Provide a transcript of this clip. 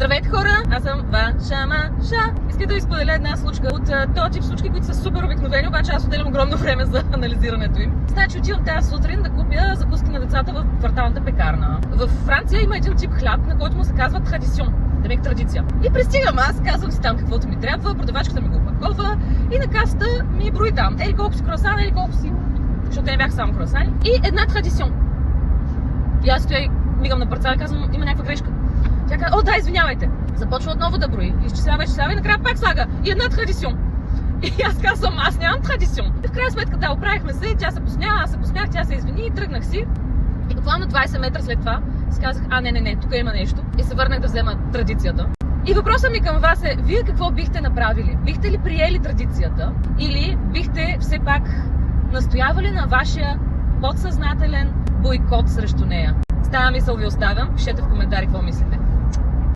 Здравейте хора, аз съм ваша Маша. Искам да ви споделя една случка от този тип случки, които са супер обикновени, обаче аз отделям огромно време за анализирането им. Значи отивам тази сутрин да купя закуски на децата в кварталната пекарна. В Франция има един тип хляб, на който му се казва традицион, демек традиция. И пристигам аз, казвам си там каквото ми трябва, продавачката ми го опакова и на касата ми брои там. Ели колко си круасана, ели колко си, защото те не бяха само круасани. И една традицион. И аз стоя и мигам на парцала и казвам, има някаква грешка. Тя казва, о да, извинявайте. Започва отново да брои. Изчислява и накрая пак слага. И една традицион. И аз казвам, аз нямам традицион. И в крайна сметка, да, оправихме се, тя се посмя, аз се посмях, тя се извини и тръгнах си. И буквално 20 метра след това си казах, не, тук има нещо. И се върнах да взема традицията. И въпросът ми към вас е, вие какво бихте направили? Бихте ли приели традицията? Или бихте все пак настоявали на вашия подсъзнателен бойкот срещу нея? С тази мисъл ви оставям. Пишете в коментари какво мислите.